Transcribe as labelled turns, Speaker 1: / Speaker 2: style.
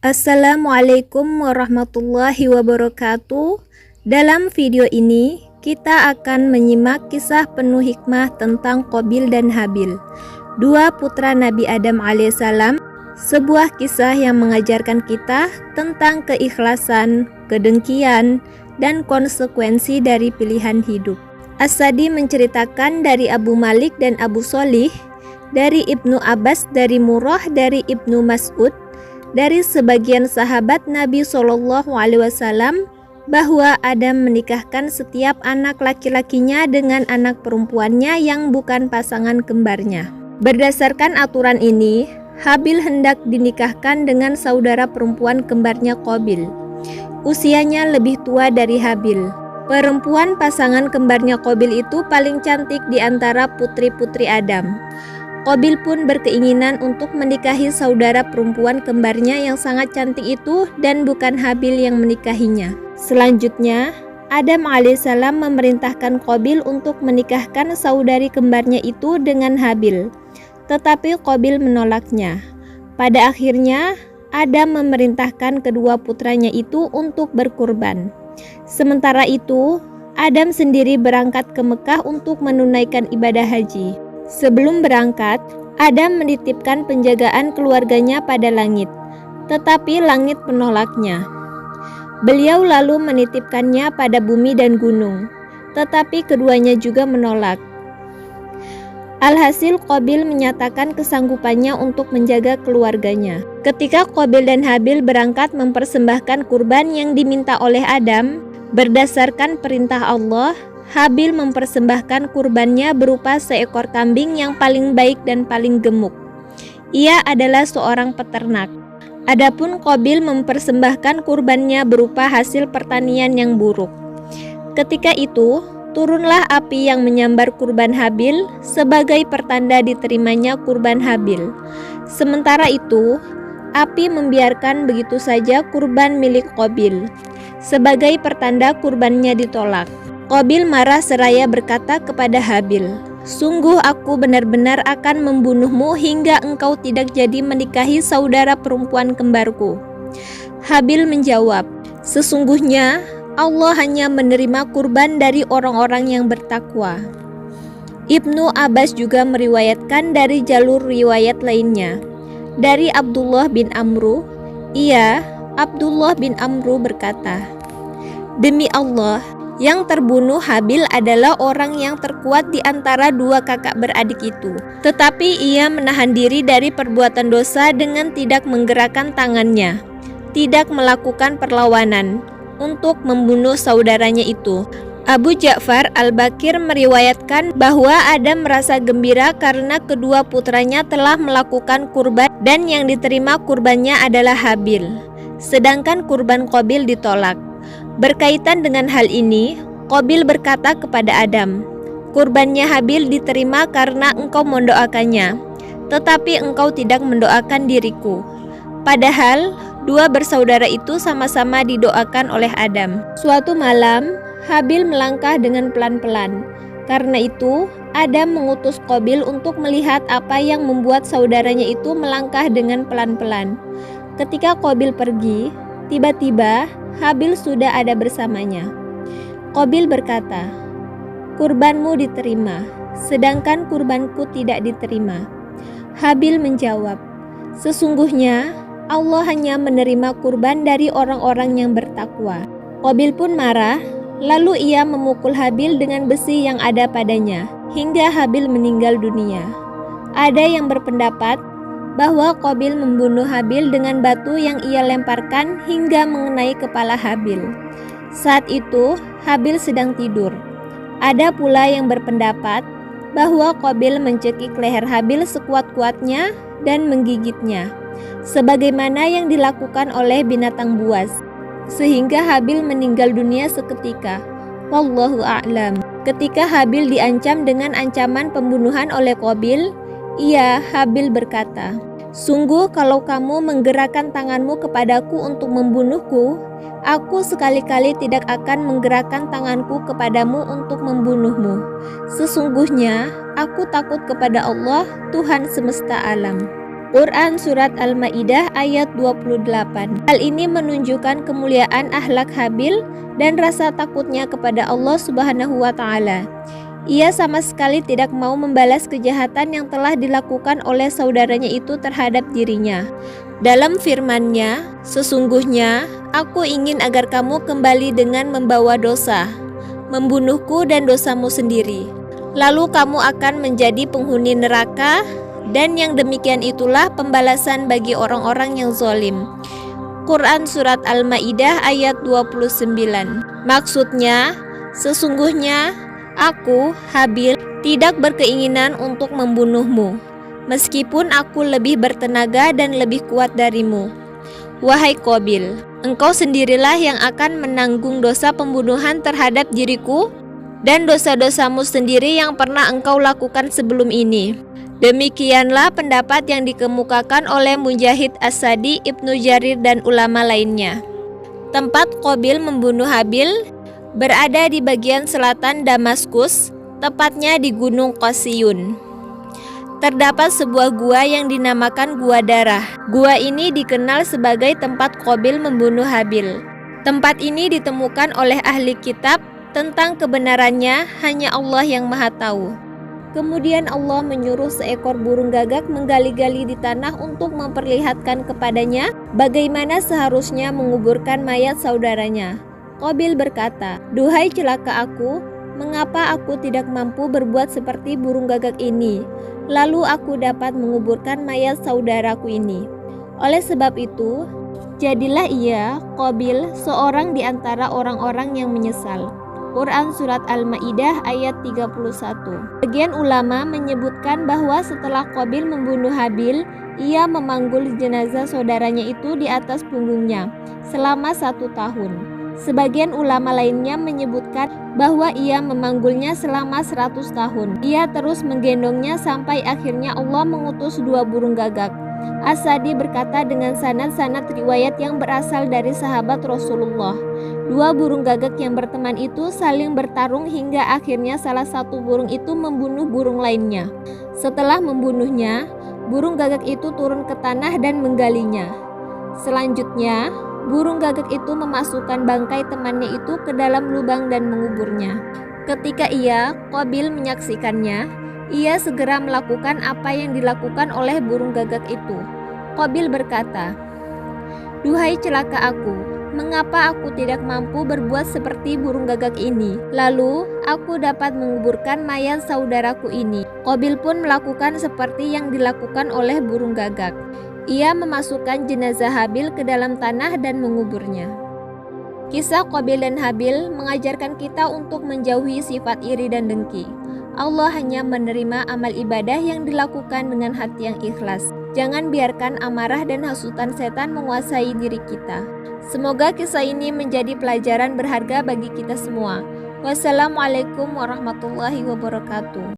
Speaker 1: Assalamualaikum warahmatullahi wabarakatuh. Dalam video ini kita akan menyimak kisah penuh hikmah tentang Qabil dan Habil, dua putra Nabi Adam alaihissalam. Sebuah kisah yang mengajarkan kita tentang keikhlasan, kedengkian, dan konsekuensi dari pilihan hidup. As-Sadi menceritakan dari Abu Malik dan Abu Sholih, dari Ibnu Abbas, dari Murrah, dari Ibnu Mas'ud, dari sebagian sahabat Nabi SAW, bahwa Adam menikahkan setiap anak laki-lakinya dengan anak perempuannya yang bukan pasangan kembarnya. Berdasarkan aturan ini, Habil hendak dinikahkan dengan saudara perempuan kembarnya Qabil. Usianya lebih tua dari Habil. Perempuan pasangan kembarnya Qabil itu paling cantik di antara putri-putri Adam. Qabil pun berkeinginan untuk menikahi saudara perempuan kembarnya yang sangat cantik itu, dan bukan Habil yang menikahinya. Selanjutnya, Adam alaihissalam memerintahkan Qabil untuk menikahkan saudari kembarnya itu dengan Habil, tetapi Qabil menolaknya. Pada akhirnya, Adam memerintahkan kedua putranya itu untuk berkurban. Sementara itu, Adam sendiri berangkat ke Mekah untuk menunaikan ibadah haji. Sebelum berangkat, Adam menitipkan penjagaan keluarganya pada langit, tetapi langit menolaknya. Beliau lalu menitipkannya pada bumi dan gunung, tetapi keduanya juga menolak. Alhasil Qabil menyatakan kesanggupannya untuk menjaga keluarganya. Ketika Qabil dan Habil berangkat mempersembahkan kurban yang diminta oleh Adam, berdasarkan perintah Allah, Habil mempersembahkan kurbannya berupa seekor kambing yang paling baik dan paling gemuk. Ia adalah seorang peternak. Adapun Qabil mempersembahkan kurbannya berupa hasil pertanian yang buruk. Ketika itu, turunlah api yang menyambar kurban Habil sebagai pertanda diterimanya kurban Habil. Sementara itu, api membiarkan begitu saja kurban milik Qabil. Sebagai pertanda kurbannya ditolak. Qabil marah seraya berkata kepada Habil, "Sungguh aku benar-benar akan membunuhmu hingga engkau tidak jadi menikahi saudara perempuan kembarku." Habil menjawab, "Sesungguhnya Allah hanya menerima kurban dari orang-orang yang bertakwa." Ibnu Abbas juga meriwayatkan dari jalur riwayat lainnya. Dari Abdullah bin Amru, Abdullah bin Amru berkata, "Demi Allah, yang terbunuh Habil adalah orang yang terkuat di antara dua kakak beradik itu. Tetapi ia menahan diri dari perbuatan dosa dengan tidak menggerakkan tangannya, tidak melakukan perlawanan untuk membunuh saudaranya itu." Abu Ja'far Al-Bakir meriwayatkan bahwa Adam merasa gembira karena kedua putranya telah melakukan kurban dan yang diterima kurbannya adalah Habil, sedangkan kurban Qabil ditolak. Berkaitan dengan hal ini, Qabil berkata kepada Adam, "Kurbannya Habil diterima karena engkau mendoakannya, tetapi engkau tidak mendoakan diriku." Padahal, dua bersaudara itu sama-sama didoakan oleh Adam. Suatu malam, Habil melangkah dengan pelan-pelan. Karena itu, Adam mengutus Qabil untuk melihat apa yang membuat saudaranya itu melangkah dengan pelan-pelan. Ketika Qabil pergi, tiba-tiba Habil sudah ada bersamanya. Qabil berkata, "Kurbanmu diterima, sedangkan kurbanku tidak diterima." Habil menjawab, "Sesungguhnya Allah hanya menerima kurban dari orang-orang yang bertakwa." Qabil pun marah, lalu ia memukul Habil dengan besi yang ada padanya, hingga Habil meninggal dunia. Ada yang berpendapat bahwa Qabil membunuh Habil dengan batu yang ia lemparkan hingga mengenai kepala Habil. Saat itu, Habil sedang tidur. Ada pula yang berpendapat bahwa Qabil mencekik leher Habil sekuat-kuatnya dan menggigitnya, sebagaimana yang dilakukan oleh binatang buas, sehingga Habil meninggal dunia seketika. Wallahu a'lam. Ketika Habil diancam dengan ancaman pembunuhan oleh Qabil, Habil berkata, "Sungguh kalau kamu menggerakkan tanganmu kepadaku untuk membunuhku, aku sekali-kali tidak akan menggerakkan tanganku kepadamu untuk membunuhmu. Sesungguhnya aku takut kepada Allah, Tuhan semesta alam." Quran Surat Al-Ma'idah ayat 28. Hal ini menunjukkan kemuliaan akhlak Habil dan rasa takutnya kepada Allah Subhanahu wa Ta'ala. Ia sama sekali tidak mau membalas kejahatan yang telah dilakukan oleh saudaranya itu terhadap dirinya. Dalam firman-Nya, "Sesungguhnya aku ingin agar kamu kembali dengan membawa dosa, membunuhku dan dosamu sendiri. Lalu kamu akan menjadi penghuni neraka, dan yang demikian itulah pembalasan bagi orang-orang yang zalim." Quran Surat Al-Ma'idah ayat 29. Maksudnya, sesungguhnya aku, Habil, tidak berkeinginan untuk membunuhmu, meskipun aku lebih bertenaga dan lebih kuat darimu. Wahai Qabil, engkau sendirilah yang akan menanggung dosa pembunuhan terhadap diriku dan dosa-dosamu sendiri yang pernah engkau lakukan sebelum ini. Demikianlah pendapat yang dikemukakan oleh Mujahid As-Sadi, Ibnu Jarir dan ulama lainnya. Tempat Qabil membunuh Habil berada di bagian selatan Damaskus, tepatnya di Gunung Qasyun. Terdapat sebuah gua yang dinamakan Gua Darah. Gua ini dikenal sebagai tempat Qabil membunuh Habil. Tempat ini ditemukan oleh ahli kitab. Tentang kebenarannya hanya Allah yang Maha Tahu. Kemudian Allah menyuruh seekor burung gagak menggali-gali di tanah untuk memperlihatkan kepadanya bagaimana seharusnya menguburkan mayat saudaranya. Qabil berkata, "Duhai celaka aku, mengapa aku tidak mampu berbuat seperti burung gagak ini? Lalu aku dapat menguburkan mayat saudaraku ini." Oleh sebab itu, jadilah ia, Qabil, seorang di antara orang-orang yang menyesal. Quran Surat Al-Ma'idah ayat 31. Sebagian ulama menyebutkan bahwa setelah Qabil membunuh Habil, ia memanggul jenazah saudaranya itu di atas punggungnya selama 1 tahun. Sebagian ulama lainnya menyebutkan bahwa ia memanggulnya selama 100 tahun. Ia terus menggendongnya sampai akhirnya Allah mengutus 2 burung gagak. As-Sadi berkata dengan sanad-sanad riwayat yang berasal dari sahabat Rasulullah. 2 burung gagak yang berteman itu saling bertarung hingga akhirnya salah satu burung itu membunuh burung lainnya. Setelah membunuhnya, burung gagak itu turun ke tanah dan menggalinya. Selanjutnya, burung gagak itu memasukkan bangkai temannya itu ke dalam lubang dan menguburnya. Ketika Qabil menyaksikannya, ia segera melakukan apa yang dilakukan oleh burung gagak itu. Qabil berkata, "Duhai celaka aku, mengapa aku tidak mampu berbuat seperti burung gagak ini? Lalu aku dapat menguburkan mayat saudaraku ini." Qabil pun melakukan seperti yang dilakukan oleh burung gagak. Ia memasukkan jenazah Habil ke dalam tanah dan menguburnya. Kisah Qabil dan Habil mengajarkan kita untuk menjauhi sifat iri dan dengki. Allah hanya menerima amal ibadah yang dilakukan dengan hati yang ikhlas. Jangan biarkan amarah dan hasutan setan menguasai diri kita. Semoga kisah ini menjadi pelajaran berharga bagi kita semua. Wassalamualaikum warahmatullahi wabarakatuh.